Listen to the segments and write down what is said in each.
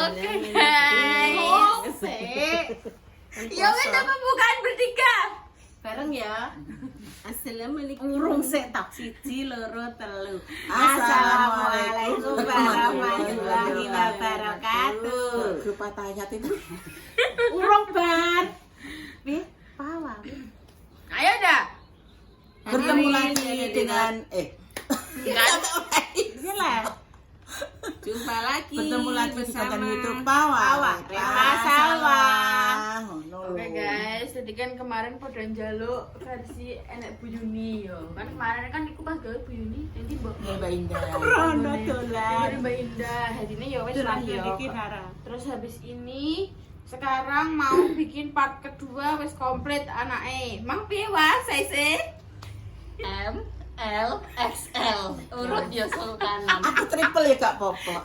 Oke guys. Ya kita pembukaan bertiga. Bareng ya. Assalamualaikum. Urung sik tak 1 2 3. Assalamualaikum warahmatullahi wabarakatuh. Grup Patayat itu. Urung ban. Pi, pawa. Ayo dah. Bertemu lagi dengan Iya lah. Jumpa lagi. bertemu lagi di konten bersama YouTube Pawang. Rema Salwa. Oke guys, jadi kan kemarin pada njaluk versi enek Bu Yuni yo. Kan kemarin kan iku pas gawe Bu Yuni, nanti mbok Mbak Indah. Rono dolan. Mbak Indah. Hadine ya wis lah yo. Iki Rara. Terus habis ini sekarang mau bikin part kedua wis komplit anake. Mang piye wae size? M, L, XL. Urut ya sultanan. Aku triple ya gak popo.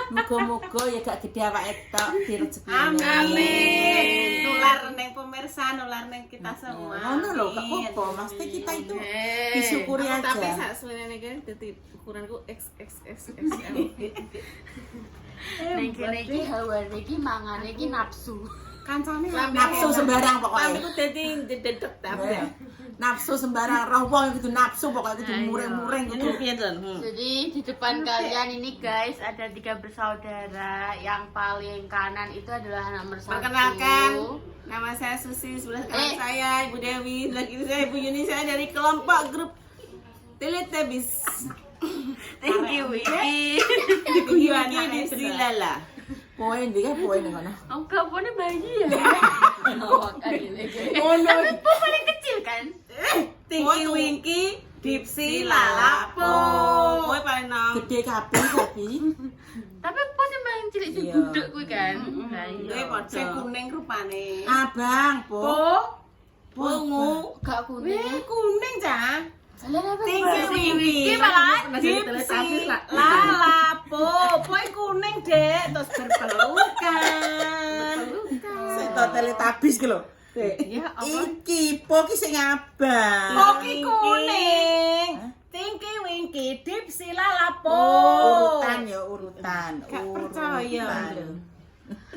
Muga-muga ya gak gede awake tok direzeki. Amin. Nular neng pemirsa, nular neng kita semua. Ngono lho gak popo, mesti kita itu disyukuri aja. Tapi sak sebenarnya kan dadi ukuranku XXXXL. Ning kene iki hawa iki mangane iki nafsu. Kancane Nafsu sembarang pokoknya. Lambiku dadi dedek tapi. Nafsu sembarang roh wong itu nafsu pokoknya itu mureng-mureng gitu. Piye, Don? Jadi di depan kalian ini guys ada 3 bersaudara. Yang paling kanan itu adalah nomor 1. Perkenalkan, nama saya Susi, sebelah kanan saya Ibu Dewi, sebelah kiri saya Ibu Yuni, saya dari kelompok grup Teletubbies. Thank you Wiki. Yuni di Lala. Poin dia poin ngono. Oh, kamu bayi ya? Oh no. Tapi paling kecil kan? Tinky Winky, Dipsy, Lalapo. Kowe paling nom. Gede kabeh tapi. Tapi pas yang paling cilik sing Iya. budek kuwi kan. Lah Kowe iya. padha. Sing kuning rupane. Abang, Po. Bungu. Gak kuning. Kuning, Cah. Kalian apa? Tinky Winky. Iki malah Dipsy, Lalapo. Kowe kuning, Dek, terus berpelukan. Seto Teletubbies ki lho. Ya, Iki Po ki sing abang. Poki kuning. Tinky Winky, Dipsy, Lalapo. Urutan ya urutan. Gak percaya.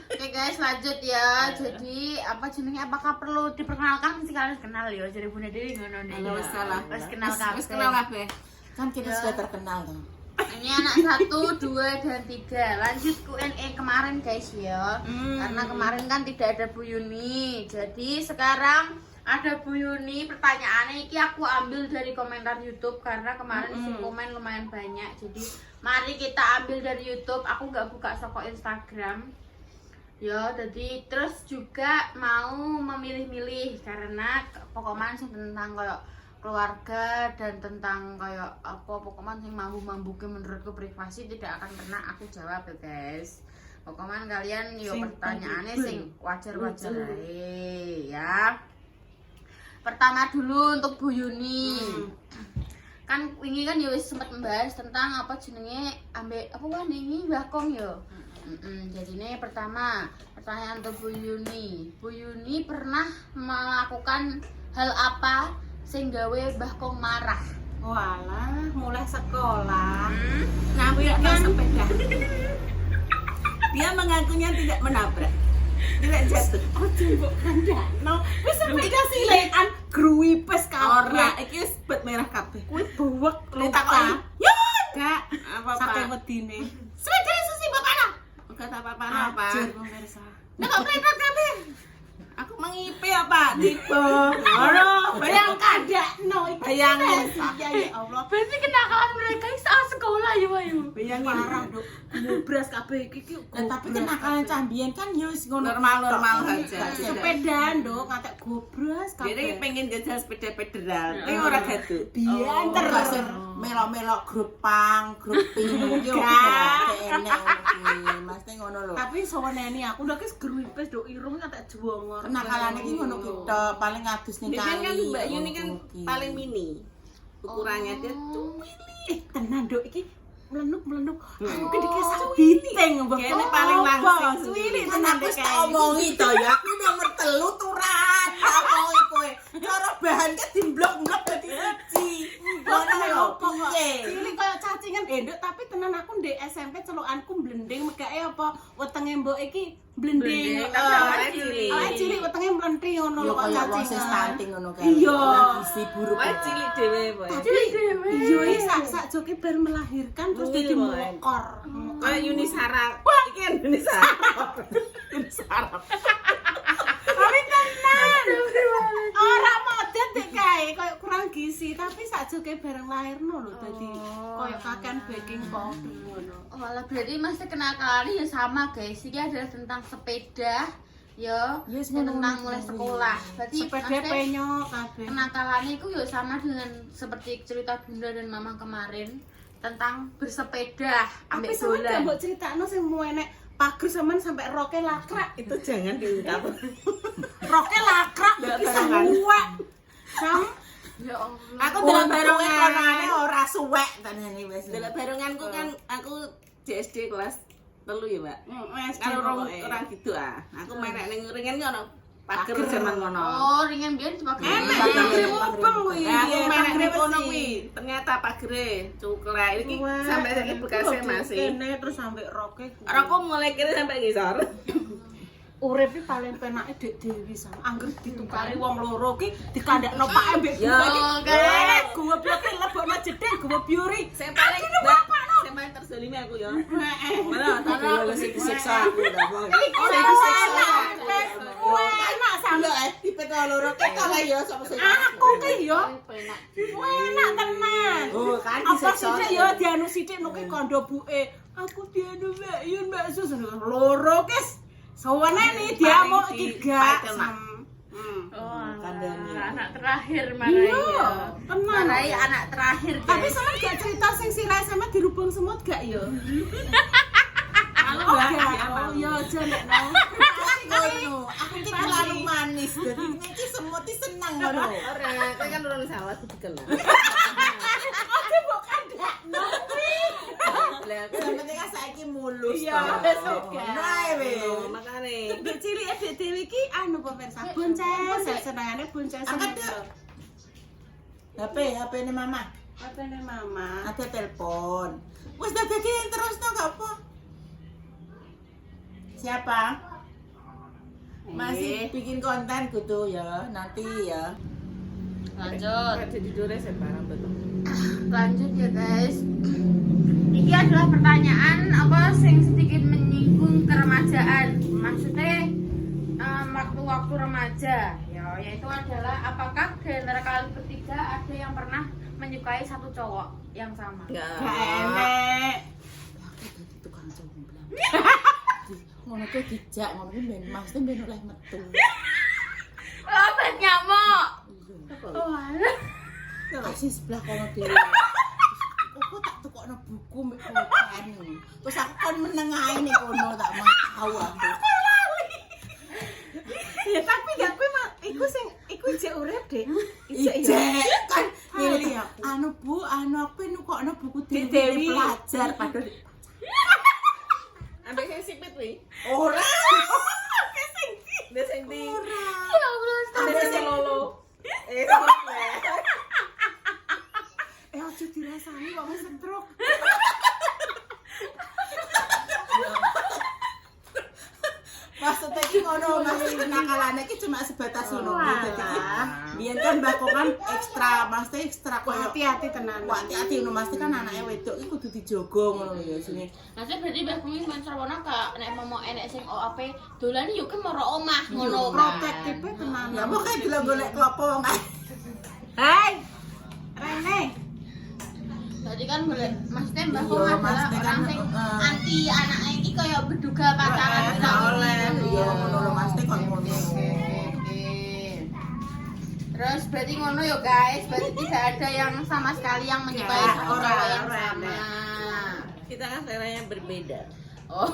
Oke guys, lanjut ya. Jadi apa jenenge, apakah perlu diperkenalkan sih, kalian kenal ya? Jadi Bunda Dewi ngono nih. Halo, salah. Wes kenal kabeh. Wis kenal kabeh. Kan kita sudah terkenal tuh. Ini anak 1, 2, dan 3. Lanjut Q&A kemarin guys ya. Karena kemarin kan tidak ada Bu Yuni. Jadi sekarang ada Bu Yuni. Pertanyaannya ini aku ambil dari komentar YouTube karena kemarin isi komen lumayan banyak. Jadi mari kita ambil dari YouTube. Aku nggak buka toko Instagram. Ya, jadi terus juga mau memilih-milih karena pokoknya sih tentang kayak keluarga dan tentang kayak apa pokoknya sing mambu-mambuke menurutku privasi tidak akan pernah aku jawab ya guys. Pokoknya kalian yo pertanyaannya sing wajar-wajar ae ya. Pertama dulu untuk Bu Yuni. Kan wingi kan ya wis sempat membahas tentang apa jenenge ambek apa wae ini Mbakong yo. Jadi ini pertama pertanyaan untuk Bu Yuni. Bu Yuni pernah melakukan hal apa sing gawe Mbah Kong marah? Walah, mulai sekolah. Nampilkan sepeda. Dia mengakunya tidak menabrak. Tidak jatuh. Oh, jembok kandakno. Wis sepeda silekan gruwipes Ora, kabeh. iki sebet merah kabeh. Kuwi buwek Letak luka. Ya, Gak apa-apa. saking wedine. Sepeda Susi bapaknya. Enggak apa-apa. Ajur pemirsa. Nah, kok mereka kabeh? Aku mengipi apa? Tipe. Ora, Bayangkan dakno iki. Bayangin. Ya ya Allah. Berarti kenakalan mereka ini saat sekolah ya Wayu. Bayangin. Parah, Dok. Ngobras kabeh iki. Tapi kenakalan cambian kan yo wis ngono. Normal-normal tok. aja. Sepedaan, Dok, ngatek gobras kabeh. Dia pengen jajal sepeda federal. Tapi ora gaduh. Bianter. Terus sing melok-melok grup pang, grup ping iki Gak. enek iki. Mesti ngono lho. Tapi saweneni aku ndak wis gruwipes Dok irung ngatek juwongor. Kenakalan iki ngono ki tok, paling ngadus ning Dia kali. kan Mbak Yuni kan ngono ki. paling mini. Ukurannya dia tuh mini. Tenan Dok iki melenuk. Aku gede kayak sawiting mbok. Kayaknya paling langsing Suwili Kan tenan aku Dok. wis tak omongi to ya, aku nomor 3 turan. Tak omongi kowe. Cara bahan kan dimblok-blok dadi siji. Ngono lho. Cilik koyo cacingan nduk tapi tenan aku ndek SMP celukanku blending megake apa wetenge mbok iki blending. Tapi awake cilik. Awake cilik wetenge mlenthi ngono lho Yo kok kaya wong sing cacingan. stunting ngono kae. Iya. Gizi buruk. Awake cilik dhewe, Boy. Tapi iya iki sak joke bar melahirkan terus Mungil, dadi Boy. mokor. Kayak Yuni Sara. Iki kan Yuni Sara. Tapi tenan. Ora model dek kae, koyo kurang gizi, tapi sakjoke bareng lahirno lho dadi koyo kakean baking powder ngono. Oh, lah berarti mesti kenakalannya ya sama guys. Ini adalah tentang sepeda, ya, Yes, dan ngono-ngono tentang kuwi. mulai sekolah. Berarti Sepeda maksudnya penyok kabeh. kenakalannya itu ya sama dengan seperti cerita Bunda dan Mama kemarin tentang bersepeda, Tapi ambek sampe dolan. mbok critakno sing enek pager sampean sampe roke lakrak. Itu jangan diungkap. Roke lakrak Nggak iki barengan. suwek. Sam Ya Allah. aku Dalam delok barunge konane barongan. ora suwek tanene wis. Dalam barenganku kan aku JSD kelas 3 ya, Mbak. SD Kalau pokoke. orang gitu ah. Aku merek ning ringen kan ono pager zaman ngono. Oh, ringan biar dipakai. Enak Pager. pagere mubeng kuwi. Ya, aku merek Pagere ning kono besi. kuwi. Ternyata pagere cuklek iki Wah, sampai saiki bekasnya masih. Kene terus sampe roke. Ora kok mulai kiri sampai ngisor. Urip iki paling penake Dek Dewi sama angger ditukari wong loro ki dikandakno Pak mbek Ya, gue. kan. Gue blok lebokno jeding gue biuri. Sing paling sing paling terzalimi aku ya. Heeh. Mana tak dulu sing disiksa aku udah mau. Ora enak sampe Dipetol loro ketok ae ya sapa sing. aku ki yo Enak. enak tenan. Oh, kan Apa disiksa. sih yo dianu sithik nuki kondo buke. Aku dianu Mbak Yun Mbak Sus loro kes. Sawane nih dia mau tiga. Oh, Kandani. anak terakhir Marai. Iya, tenan. Marai anak terakhir Tapi guys. sama gak cerita sing sirah sama dirubung semut gak yo? Aku Oh enggak gak, diamal. oh yo aja nek no. Ngono, aku ki terlalu manis. Dadi iki semut iki seneng ngono. Ora, kowe kan urun salah kudu kenal. Oke mbok kandak no. Lah, Sampe kan saiki mulus. Iya, wis oke. Nah, wis. makane. Dek cilik Dek Dewi ki anu pemirsa bonceng, senengane bonceng Angkat, semut. Dek. HP ne mama. Apa nih mama? Ada telepon. Wes dah gini terus no gak apa. Siapa? Masih bikin konten gitu ya, nanti ya. Lanjut. Jadi dure sebarang betul. Lanjut ya guys. Ini adalah pertanyaan apa sing sedikit menyinggung keremajaan. Maksudnya waktu-waktu remaja ya, yaitu adalah apakah di antara kalian bertiga ada yang pernah menyukai satu cowok yang sama? Enggak. Gak enek. Aku dadi tukang comblang. Ngono kuwi dijak, ngono kuwi ben maksudnya ben oleh metu. Obat nyamuk. Iya. Oh, alah. Kasih sebelah kono dhewe. Aku tak tukokno buku mbek pulpen. Terus aku kon menengae ning kono tak mau tahu aku. Ya tapi gak kuwi iku jek urip Dek. Ijek kan Kali ngene ya. anu Bu, anu aku nukokno buku Dewi. Dewi pelajar padahal Ambek sing sipit kuwi. ora. Dia sing di. Ora. Ya Allah. Ambek sing lolo. Aja dirasani kok wis stroke. Maksudnya iki ngono, maksud kenakalane iki cuma sebatas ngono. Walah. Dadi iki biyen kan Mbak Kok kan ekstra, maksudnya ekstra koyo Hati-hati tenan. wah hati-hati ngono, mesti kan anake wedok iki kudu dijogo ngono ya sini. Maksudnya berarti Mbak Bumi men Sarwono kak nek mau enek sing OAP dolan yuk kan maro omah ngono kan. Protektifnya tenan. Ya pokoke golek klopo wong kae. Hai. Rene. Berarti kan boleh maksudnya Mbak Iya, Bumi adalah maksudnya kan, orang sing heeh. anti anaknya iki kaya berduga pacaran Gak gitu. oleh. Iya ngono lho mesti kok ngono. Terus berarti ngono ya guys, berarti tidak ada yang sama sekali yang menyukai Nggak, satu ora, cowok yang ora, sama. Kita kan seleranya berbeda. Oh,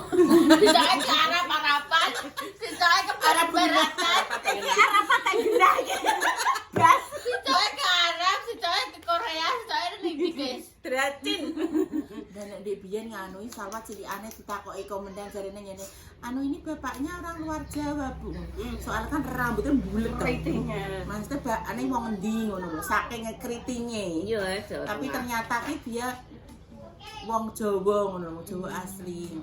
tidak ke arah parapan, tidak ke arah baratan, Arah patah gendah iki. Gas. tidak ke Arab, tidak ke Korea, tidak ke Inggris guys. Dracin. Dan nek ndek biyen nganu Salwa cilikane ditakoki komendan jarene ngene. Anu ini bapaknya orang luar Jawa, Bu. Soalnya kan rambutnya bulet kan. Keritingnya. Maksudnya bakane wong endi ngono lho, saking keritinge. Iya, Tapi ternyata ki dia wong Jawa ngono, wong Jawa asli.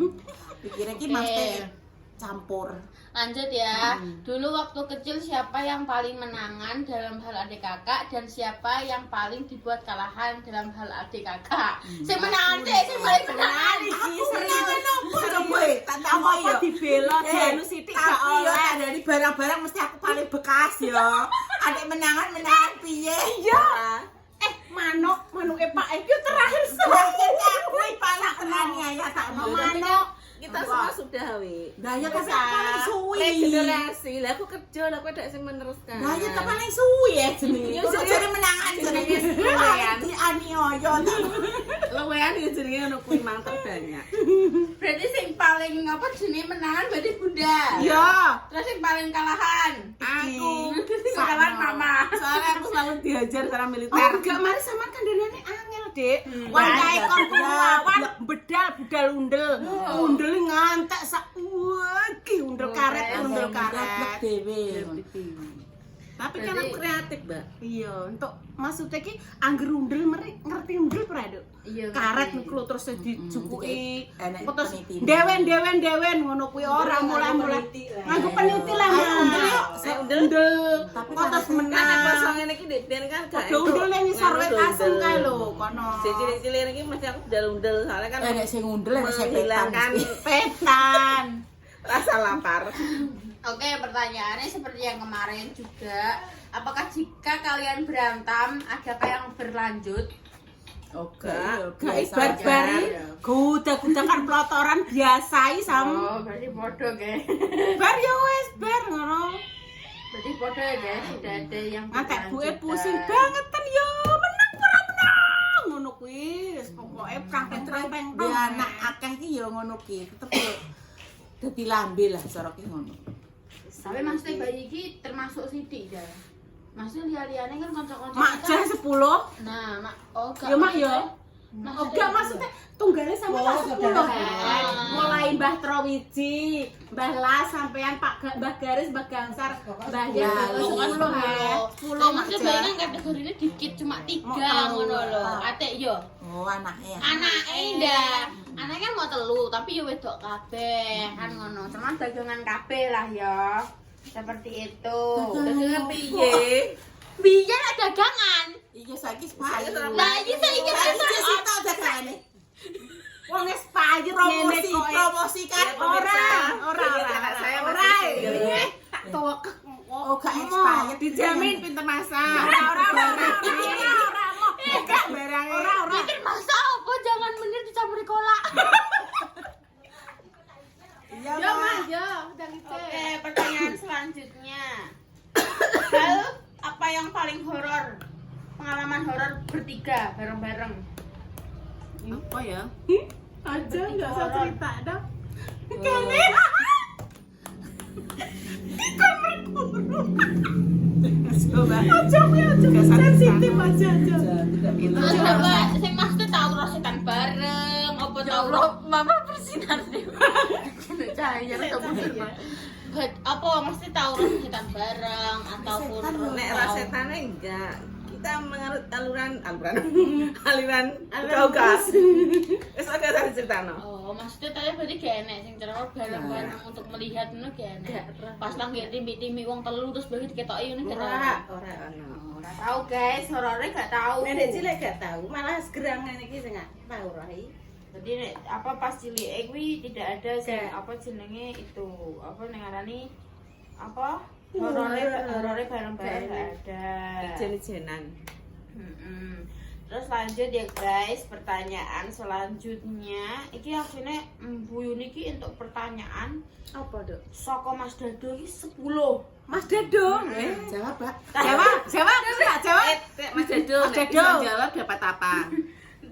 Pikirnya ki maksudnya campur. Lanjut ya. Dulu waktu kecil siapa yang paling menangan dalam hal adik kakak dan siapa yang paling dibuat kalahan dalam hal adik kakak? Sing menangan sih, sing paling menangan. Iki serius. Coba tak Apa dibela anu sithik gak tapi yo oleh. dari barang-barang mesti aku paling bekas yo. Adik menangan piye? Iya. Manuke Pak Eki terakhir Terakhir aku paling tenangnya ya tak mau manuk. kita semua sudah we. Nah ya tapi aku paling suwi. Regenerasi. Lah aku kerja lah aku ndak sing meneruskan. Nah ya tapi paling suwi ya jenenge. Ya, Kok jenenge- jadi menangan jenenge. Luwean. Di anioyo ta. Luwean iki jenenge ono kuwi mang terbanyak. Berarti sing paling apa jenenge menangan berarti Bunda. Iya. Terus yang paling kalahan. Aku Kalahan Mama. soalnya aku selalu diajar karena Oh, militer. enggak mari sampean kandhane angel, Dik. Wong Nah, kae kon iya. lawan bedal budal undel. Undel ngantek sak iki undel karet, undel karet. Dewe. Tapi kan aku kreatif, Mbak. Iya, untuk maksudnya ki angger undel ngerti undel pra, Duk? Iya. Karet mikro terus dijupuki. Enak Terus peniti. dewen ngono kuwi ora mulai-mulai. Nganggo peniti lah undel yuk. Saya Undel. Tapi Kok terus Kan menang. apa song ngene iki Dek, biyen kan gak. Padha undel ning ngisor wit asem kae lho kono. Sing cilik-cilik iki mesti aku undel-undel soalnya kan Enak sing ngundel enak sing menghilangkan Petan. rasa lapar. Oke, pertanyaannya seperti yang kemarin juga. Apakah jika kalian berantem, adakah yang berlanjut? Oke. Guys, barbari kuda-kuda kan pelotoran biasai sam. Oh, berarti bodoh guys. Bar yo wis bar ngono. Berarti bodoh ya guys, tidak ada yang Ngantek buke berlanjut, pusing guys. bangetan yo menang ora menang ngono kuwi. Wis pokoke prang-prang Dia anak akeh iki ya ngono ki, tetep yo dadi lambe lah cara ki ngono. Tapi maksudnya bayi ini termasuk sidik ya. Maksudnya liane kan kanca-kanca. mak jar 10. Nah, mak oh Ya mak yo. Oh enggak maksudnya tunggalnya sampai tak 10 kan. Mulai Mbah Trowiji, Mbah Las sampean Mbah Garis, Mbah Gangsar, Mbah Ya, Yati lu 10 ya. 10 maksudnya bayi kan kategorinya dikit cuma 3 ngono lho. Atek yo. Oh, anaknya. Anake ndak. Anake kan mau telu tapi yo wedok kabeh kan ngono. Cuman dagangan kabeh lah ya. Seperti itu. Dagangan piye? Biyen ada dagangan. Iya saiki Saya payu. terlalu- Lah iki saiki Saiki kan sita dagane. Wong wis payu ngene kok. Promosi kan Ora. Anak saya Ora. masih single. Tok. Oh, gak expired. Dijamin pinter masak. Ora. Enggak barangnya. Ora. Mikir masa apa jangan menir dicampuri kolak. Iya, Yo, Mak. Mas, yo, udah gitu. Oke, pertanyaan selanjutnya. Hal apa yang paling horor? Pengalaman horor bertiga bareng-bareng. Apa ya? Aja enggak usah cerita dah. Coba. Sensitif aja. Terus coba sing maksudnya tahu rosetan bareng, apa tahu mama bersinar deh. Cahaya apa mesti tahu rosetan bareng ataupun Nek rasetane enggak. Kita menganut aliran uga-uga. Wis oke saya ceritano. Oh, maksudnya tadi berarti gak enak sing cerewet bareng-bareng untuk melihat ngono gak enak. Pas lagi timbi-timbi wong telu terus bagi diketoki ngene gak tahu. Ora ono. Ora tahu guys, horornya gak tahu. Nek cilik gak tahu, malah gerang ngene iki sing gak tahu rai. Jadi nek apa pas cilik kuwi tidak ada sing apa jenenge itu apa ning ngarani apa horornya bareng-bareng gak ada. Ijen-ijenan. Terus lanjut ya guys, pertanyaan selanjutnya. Iki asline Bu Yuni iki untuk pertanyaan Apa, Dok? saka Mas Dado iki 10. Mas Dado. Jawab, Pak. Jawab. Enggak jawab. Mas Dado, Mas nek Dado. bisa jawab dapat apa?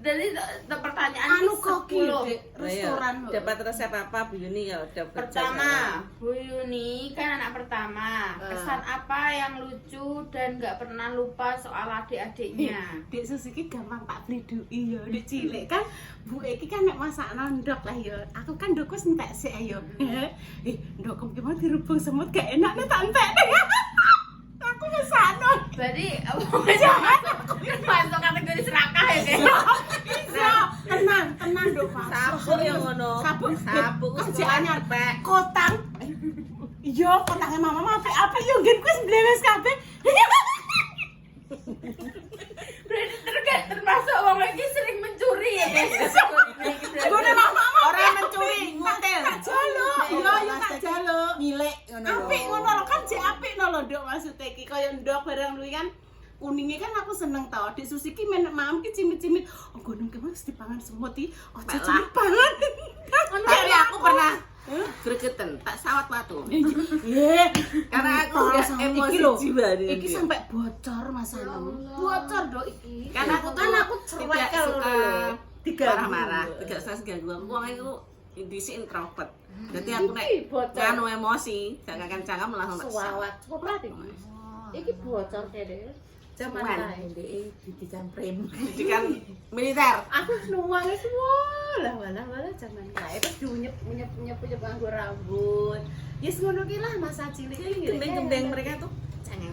Jadi pertanyaan Anu koki 10. Dek, restoran. Ayo, dapat resep apa Bu Yuni ya? Dapat Pertama, Bu Yuni kan anak pertama. Kesan apa yang lucu dan nggak pernah lupa soal adik-adiknya? Dek Susi ki gampang tak blidui ya. Dek cilik kan Bu Eki kan nek masak ndok lah ya. Aku kan ndok wis entek sik ayo. Ndok ki mau dirubung semut gak enak nek tak entek. Aku mesakno. Berarti masuk kategori serakah ya guys. Iya, tenang ndok Mas. sabuk yang ngono. Sabuk kerjaannya kerjaannya kotang. Iya, kotangnya mama apik-apik yo nggen kuwi blewes kabeh. Berarti termasuk orang lagi sering mencuri ya guys. Gone mama Orang mencuri, ngutil. tak jaluk. Iya, tak jaluk. Nilai ngono lho. Apik ngono lho kan jek apik no lho ndok maksudnya iki kaya ndok barang luwi kan kuningnya kan aku seneng tau. Dik Susi ki menek mam ki cimit-cimit. Oh gunung ki Mas dipangan semut iki. Oh cicit pangan. Tapi aku pernah gregeten, tak sawat watu. Iya. Karena aku udah emosi jiwa dia. Iki sampai bocor Mas Anam. Bocor ndok iki. Karena aku kan aku tidak cerewet suka diganggu. marah-marah, tidak suka diganggu. Aku wong iku indisi introvert. Jadi aku nek nganu emosi, jangan cangkem langsung tak sawat. Iki bocor deh. Zaman Ndek didikan prem. pendidikan militer. Aku nuwang itu walah zaman kae terus nyep nganggo rambut. Yes ngono ki lah masa cilik iki. Gendeng-gendeng mereka tuh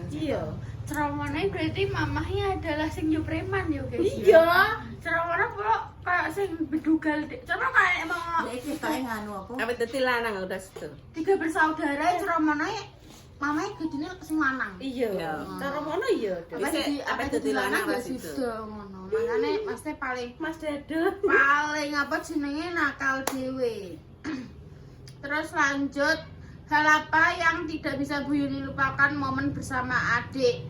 Iya. Ceramahnya berarti mamahnya adalah sing nyupreman ya guys. Iya. Ceramahnya pula kayak sing bedugal. Coba kayak emang Ndek iki kae nganu apa? apa dadi lanang udah situ. 3 bersaudara ceramahnya mamanya gedine sing lanang. Iya. Iya. Cara ngono iya. Apa dadi lanang ya lah situ. ngono. Makane mesti paling Mas Dado. paling apa jenenge nakal dhewe. Terus lanjut, hal apa yang tidak bisa Bu Yuni lupakan momen bersama adik?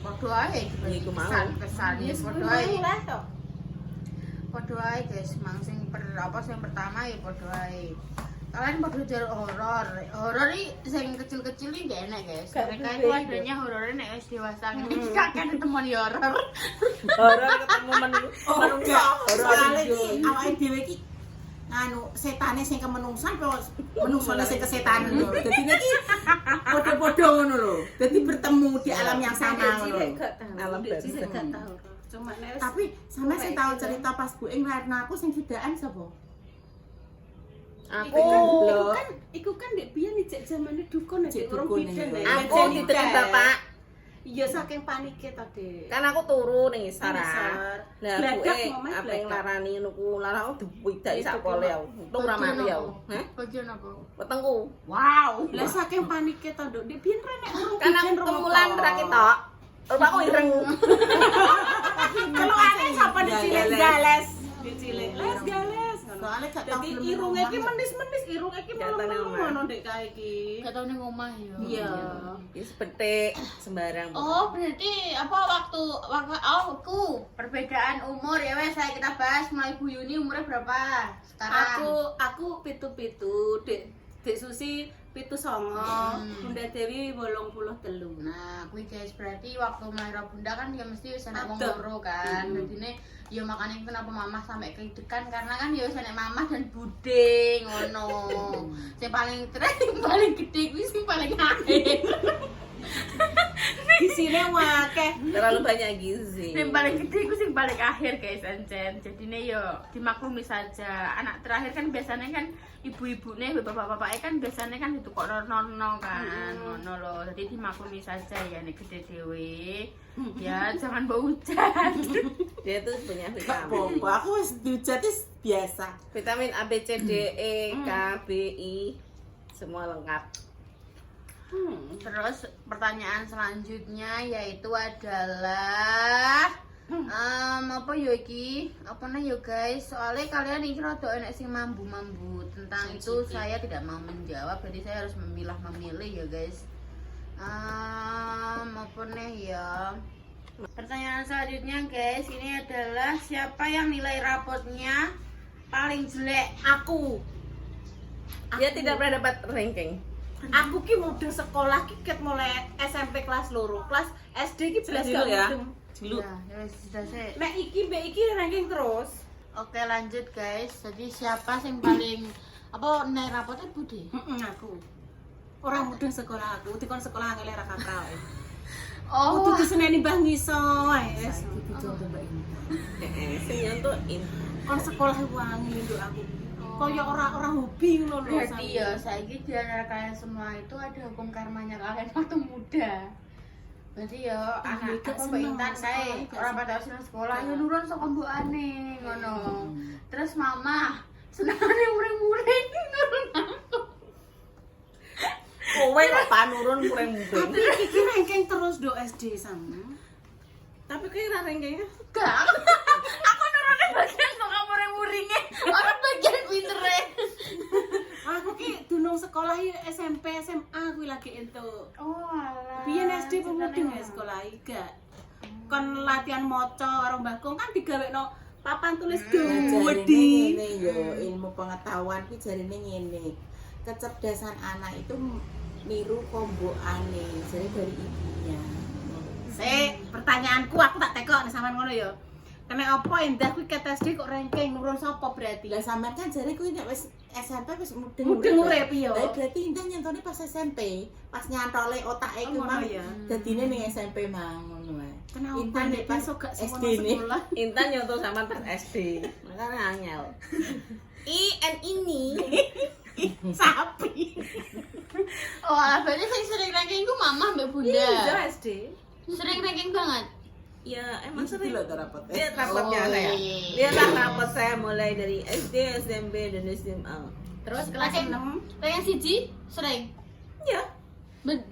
Podo ae Iku mau. kesan ya podo ae. Podo ae guys, mang sing sing pertama ya podo ae. Kalian podo jalur horor. Horor iki sing kecil-kecil iki gak enak guys. Mereka itu adanya horornya nek wis dewasa ngene. Kakek temen ya horor. Horor ketemu manusia. Soale iki awake dhewe iki anu setane sing kemenungsan apa menungsane sing kesetanan lho. Dadi iki padha-padha ngono lho. Dadi bertemu di alam yang sama ngono lho. Alam baru. Gak tahu. Cuma nek Tapi sampe sing tau cerita pas Bu Ing lairno aku sing sidaan sapa? Aku lho. iku kan ndek biyen ijek zamane dukun Cek nek urung dukun, bidan iya. ya. Aku diteken bapak. Iya saking panike to, Dek. Kan aku turu ning Ngisor. isara. Lah Bledak, buke Mama, apa yang bledak. larani nuku larang aku diwidaki sak pole aku. Untung ora mati aku. Hah? Bagian apa? Wetengku. Wow. Lah saking panike to, Nduk. Ndek biyen rene urung Kan aku temulan ra ketok. Rupaku ireng. Kalau aneh sapa dicilik gales. Dicilik les gales. Soale gak tau Jadi gelem irunge iki ngomong. menis-menis, irunge iki Jatane melem-melem omah. ngono Ndek kae iki. Gak tau ning omah ya. Iya. Wis petik sembarang. Oh, berarti apa waktu aku perbedaan umur ya wes saya kita bahas mulai Bu Yuni umurnya berapa sekarang? Aku pitu-pitu, Dek Susi pitu songo, Bunda Dewi 83. Nah, kuwi guys berarti waktu melahirkan bunda kan dia mesti wis ana wong Aduh. loro kan. Dadine ya makanya kenapa mama sampai kedekan karena kan ya wis ana mama dan bude ngono. Sing paling paling gede kuwi sing paling akhir. Gisine wakeh. Terlalu banyak gizi. Yang paling gede itu sing paling akhir guys Ancen. Jadinya yo dimaklumi saja. Anak terakhir kan biasanya kan ibu-ibunya, bapak-bapaknya kan biasanya kan itu kok nono kan, ngono loh. Jadi dimaklumi saja ya nek gede dewe. Ya jangan bau hujan. Dia tuh punya Gak vitamin. apa-apa, aku wis diujat wis biasa. Vitamin A, B, C, D, E, K, B, I semua lengkap. Terus pertanyaan selanjutnya yaitu adalah apa yo iki? Apa nih yo guys? Soalnya kalian iki rada enek sing mambu-mambu. Tentang itu saya tidak mau menjawab, jadi saya harus memilih ya guys. Apa nih ya? Pertanyaan selanjutnya guys, ini adalah siapa yang nilai rapotnya paling jelek? Aku. Dia tidak pernah dapat ranking. Aku ki mudeng sekolah ki ket mulai SMP kelas loro, kelas SD ki belas Dulu gak ya. mudeng. Dulu. Ya, ya sudah sih. Nek iki mbek iki ranking terus. Oke, lanjut guys. Jadi siapa yang paling apa nek rapotnya Budi? Aku. Orang mudeng sekolah aku, dikon sekolah angel ra kakao. Oh, Kudu diseneni Mbah Ngiso ae. Sing nyentuhin. Kon sekolah wangi nduk aku. Kaya orang hobi ngono lho. berarti ya saiki di antara kalian semua itu ada hukum karmanya kalian waktu muda. Berarti ya anak gak apa seneng Intan sekolah, kae gak ora pada seneng sekolah ya nurun saka mbokane ngono. Terus mama senengane muring-muring nurun aku. Kowe kok panurun muring-muring. Tapi iki ranking terus do SD sama. Tapi kowe ra ranking. Gak, aku nurunnya bagian kok muring-muringnya. Orang bagian pintere. Aku ki dunung sekolah ya SMP SMA kuwi lagi entuk. Oh alah. Biyen SD pemudeng ya sekolah iki gak. Kon latihan maca karo Mbah Kong kan digawekno papan tulis Jarine gede. ngene yo, ilmu pengetahuan ki jarine ngene. Kecerdasan anak itu niru kombokane, jadi dari ibunya. Pertanyaanku aku tak tekok nek sampean ngono ya. Kena apa Indah kuwi ket SD kok ranking nurun sapa berarti? Lah sampean kan jare kuwi nek wis SMP wis mudeng Mudeng urip ya. Lah berarti Indah nyentone pas SMP, pas nyantole otake ku Oh, mang. ngono ya. Dadine ning SMP mang ngono wae. Kenapa Intan nek pas besok gak SD sekolah nih. sekolah? Intan nyontoh sama pas SD. Makanya angel. ini. Sapi. Oh, alah berarti sing sering ranking ku mama mbak bunda. Iya SD. Sering ranking banget. Ya emang Itu sering. lho rapotnya. Lihat rapotnya Oh, saya. iya. Lihatlah rapot saya mulai dari SD, SMP, dan SMA. Terus kelas 6 ranking siji sering. Ya.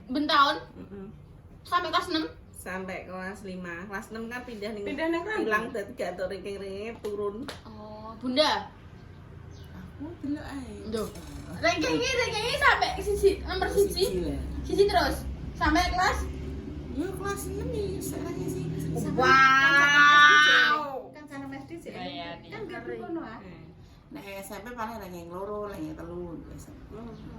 Bentahun Mm-mm. sampai kelas 6. Sampai kelas 5. Kelas 6 kan pindah nih. Pindah ning Rambut. Hilang dadi gak tau ranking-rankingnya turun. Oh, bunda. Aku delok ae. Duh. Rankingnya sampai siji nomor siji. Siji terus sampai kelas. Yo kelas 6 ya sekarang sih. Wow. Kan sana SD sih. Iya, Kan iya. gak ngono ah. Nek SMP paling ranking loro, ranking telu.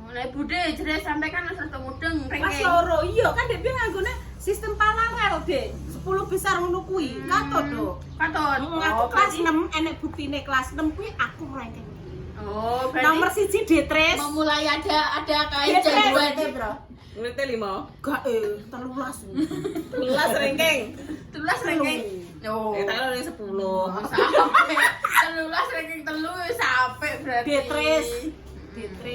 Mulai bude jadi sampai kan harus mudeng Kelas ranking. loro iya kan dia nganggone sistem palangan Dek. 10 besar ngono kuwi. Kato do. Katon. Aku kelas 6 enek buktine kelas 6 kuwi aku ranking. Oh, berarti Nomor 1 D3. memulai ada kain Iya, jagoan. Bro. Muridnya 5. Gak 13. 11 ranking. 13 ranking. Oh. Tak ada yang 10. Sampai 13 ranking telu sampai berarti. D3. D3.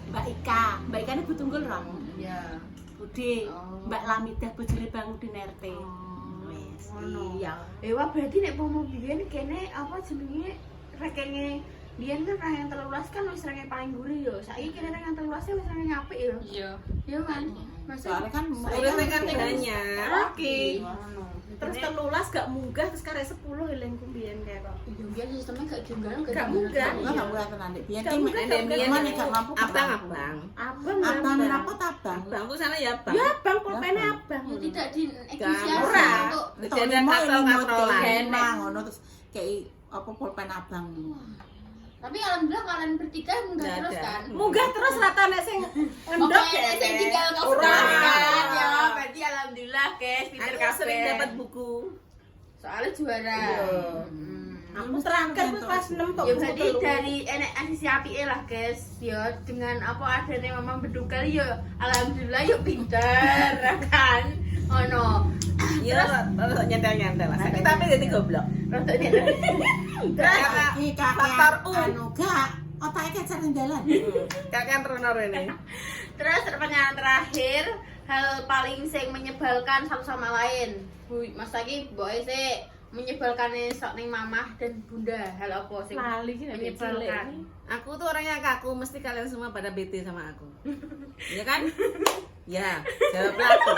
Mbak Ika ini Bu Tunggul ra? Iya. Bude. Oh. Mbak Lamidah bojone Bang Udin RT. Wes. Ngono. Iya. Wah berarti nek pomo biyen kene apa jenenge rankinge biyen kan ranking 13 kan wis ranking paling gurih yo. Saiki kene ranking 13 wis ranking apik yo. Iya. Iya kan? Soalnya kan Muridnya kan banyak. Oke. Ngono. Terus 13 gak munggah terus karek 10 elingku biyen kayak kok. Iya, biyen sistemnya gak junggal Gak munggah. enggak mulai tenan Dek. Biyen Gak ki mungkin, Ada biyen Cuman gak mampu abang. Abang Abang rapot abang. Abang tuh sana ya abang. Ya abang pulpene abang. Ya tidak di Ora. negosiasi untuk Jadi ada katrol-katrolan. Enak ngono terus kayak apa pulpen abang. tapi alhamdulillah kalian bertiga munggah Nggak terus ada. kan? Munggah terus rata nek sing ngendok Oke, ya. saya tinggal kau Ora. kan ya. Berarti alhamdulillah guys, pinter Aku sering kabeh. dapat buku. Soalnya juara. Iya. Aku terakhir kuwi kelas 6 tok. Ya berarti dari enek sisi apike lah guys. Ya dengan apa adanya memang bedugel ya alhamdulillah yuk pinter kan. Oh no. Iya, rada nyantel-nyantel lah. Sakit tapi jadi goblok. Rodanya. Karena Iki faktor U. anu gak otake kecer ning dalan. Kakek runner ini. Terus pertanyaan terakhir, hal paling sing menyebalkan satu sama lain. Bu, Mas lagi boy sih menyebalkan sok ning mamah dan bunda. Hal apa sing Lali ki nek menyebalkan? Aku tuh orangnya kaku, mesti kalian semua pada bete sama aku. Iya kan? Ya, jawablah aku.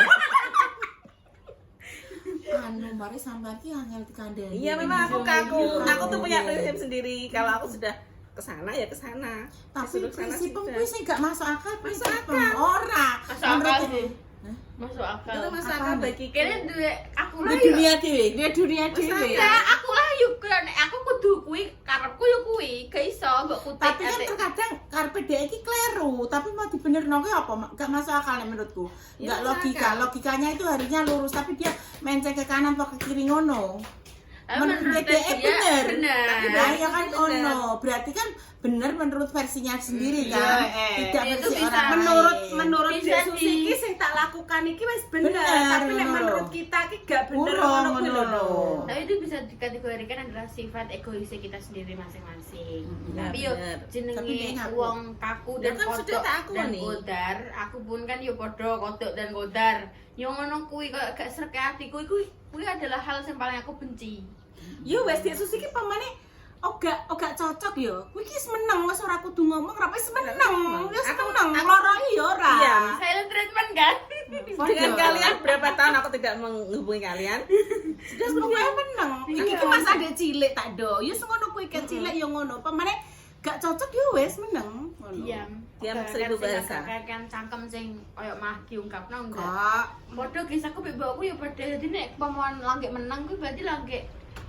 Anu mari sampean ki angel dikandani. Iya, memang aku kaku. Aku tuh punya prinsip sendiri. Kalau aku sudah kesana ya kesana. Tapi Disuruh kesana prinsip sudah. kuwi sing gak masuk akal, prinsip akal. ora. Masuk akal Menurut- sih. Hah? Masuk akal. Itu masalah bagi Kene duwe aku lah Di yo. dunia dhewe. dia dunia dhewe. Ya, aku lah yuk aku kudu kuwi karepku yo kuwi, gak iso mbok kutik. Tapi kan terkadang karepe dhek iki kleru, tapi mau dibenerno ki apa? Gak masuk akal nek menurutku. Gak logika. Logikanya itu harusnya lurus, tapi dia menceng ke kanan atau ke kiri ngono. Menurut dhek bener. Nah, ya kan ono. Berarti kan bener menurut versinya sendiri kan. Tidak itu versi bisa orang menurut Bisa Dek Susi iki sing tak lakukan iki wis bener, Bener, tapi nek ngono. menurut kita iki gak bener Urung, ngono kuwi ngono lho. lho. Tapi itu bisa dikategorikan adalah sifat egois kita sendiri masing-masing. Nah, Tapi yo bener. Tapi jenenge dia ngaku. wong kaku Ya dan kan sudah kodok tak aku dan nih. godar, aku pun kan yo padha kodok dan godar. Yo ngono kuwi kok gak srek atiku iku kuwi adalah hal yang paling aku benci. Yo wis Dek Susi iki pamane ogak cocok yo. Kuwi iki meneng wis ora kudu ngomong, ora wis meneng. Wis meneng, loro iki yo ora. Iya. Silent treatment kan? Dengan kalian berapa tahun aku tidak menghubungi kalian? Sudah pokoknya meneng. Iki ki mas adek cilik tak do. Yo ngono kuwi kan cilik yo ngono. Pamane gak cocok yo wis meneng. Ngono. Diam. Diam Oke, seribu kan sing bahasa. kan cangkem sing koyo mah diungkapno enggak. Kak, Padha kisahku mbek mbokku ya padha. Dadi nek pamoan langgek menang kuwi berarti langgek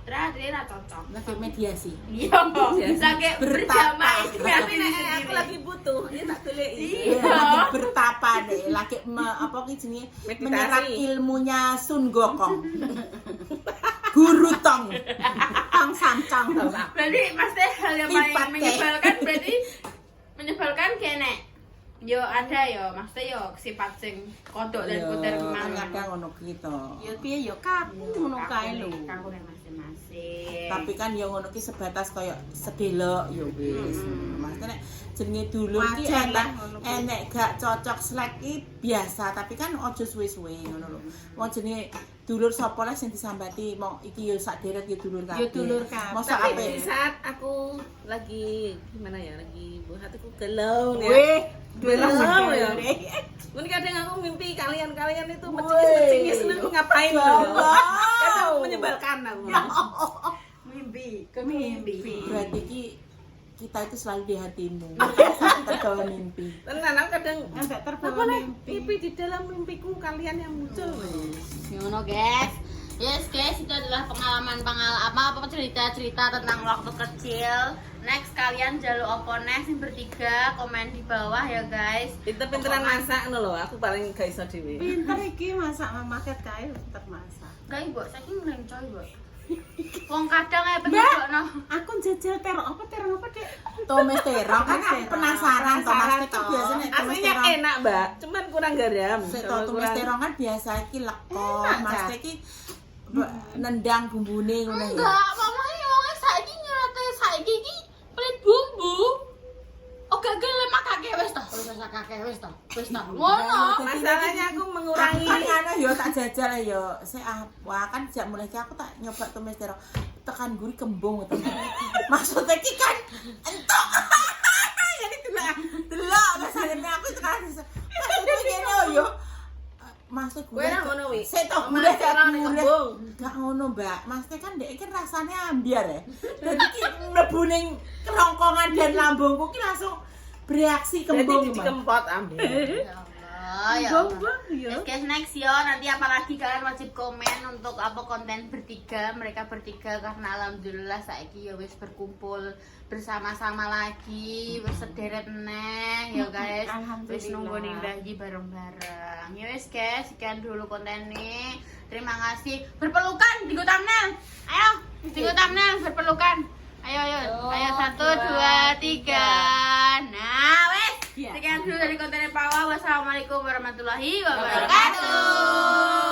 ra cocok. Lagi mediasi. Iya, bisa kayak berjamaah itu Tapi berarti nek sendiri. aku lagi butuh, ya tak goleki. Iya. Lagi bertapa deh, lagi apa ki jenenge Meditasi. menyerap ilmunya Sun Gokong. Guru Tong. tang sancang. Berarti pasti hal yang paling Lipat, menyebalkan berarti menyebalkan kene. Yo ada yo, maksudnya yo sifat sing kodok dan kodar kemana. kadang ono kita. Ya piye yo kaku ngono kae lho. Kaku nek masing-masing. Tapi kan yo ngono ki sebatas koyo sedelok yo wis. Maksudnya nek jenenge dulur ki Wajar lah, enek ngono kuwi. enek gak cocok slek ki biasa, tapi kan ojo suwe-suwe ngono lho. Wong jenenge dulur sapa lah sing disambati mong iki yo sak deret yo dulur kabeh. Yo dulur kabeh. Mosok Tapi ape? di saat aku lagi gimana ya, lagi buat hatiku galau ya. Weh, Galau ya. Mungkin kadang aku mimpi kalian itu mencingis-mencingis seneng ngapain loh. Kadang menyebalkan aku. mimpi, mimpi. Berarti ki kita itu selalu di hatimu. Saat terbawa mimpi. Tenan aku kadang Enggak apa terbawa lah mimpi. mimpi di dalam mimpiku kalian yang muncul. Ngono guys. Yes guys, itu adalah pengalaman apa cerita-cerita tentang waktu kecil. Next kalian jaluk opo next yang bertiga komen di bawah ya guys. Pinter-pinteran masak ngono lho, aku paling gak iso dhewe. Pinter iki masak maket kae pinter masak. Gak ibu, saiki nglencoy ibu. Wong kadang ya Mbak, pengen aku jajal terong apa Dek? Tomes terong kan aku penasaran Tomas itu toh. biasanya tomes Aslinya terong. enak, Mbak. Cuman kurang garam. Sik Sama to tomes kurang- terong kan biasa iki lekon, Enak, Mas Cak. iki nendang bumbune ngono ya. enggak, mamanya wongnya saiki nyate saiki iki pelit bumbu. Oh gak gelem kakek wis to. Wis kakek wis to. Wis to. Ngono. Masalahnya aku Aku mengurangi kan anu yo tak jajal yo. Sik wah kan sejak mulai ki aku tak nyoba tomes terong. Tekan guri kembung to. Maksudnya ki kan entuk. Jadi delok rasane aku tekan. Maksudnya ngene yo. Maksud gue Kowe ra ngono wi. Sik to Mas gue terong ning kembung. Gak ngono, Mbak. Maksudnya kan dek iki rasane ambiar ya. Dadi ki mlebu ning kerongkongan dan lambungku ki langsung bereaksi Jadi kembung, Mbak. dikempot ambil. Ya Allah, ya Allah. Gombang ya. Yes guys, next yo nanti apalagi kalian wajib komen untuk apa konten bertiga, mereka bertiga karena alhamdulillah saiki ya wis berkumpul bersama-sama lagi, bersederet neh ya guys. Alhamdulillah. Wis nunggu ning Dahi bareng-bareng. Ya wis guys, sekian dulu konten ini. Terima kasih. Berpelukan di thumbnail. Ayo, di thumbnail berpelukan. Ayo ayo. Ayo 1 2 3. Nah, wes. Iya. Sekian dulu dari konten Pawa. Wassalamualaikum warahmatullahi wabarakatuh.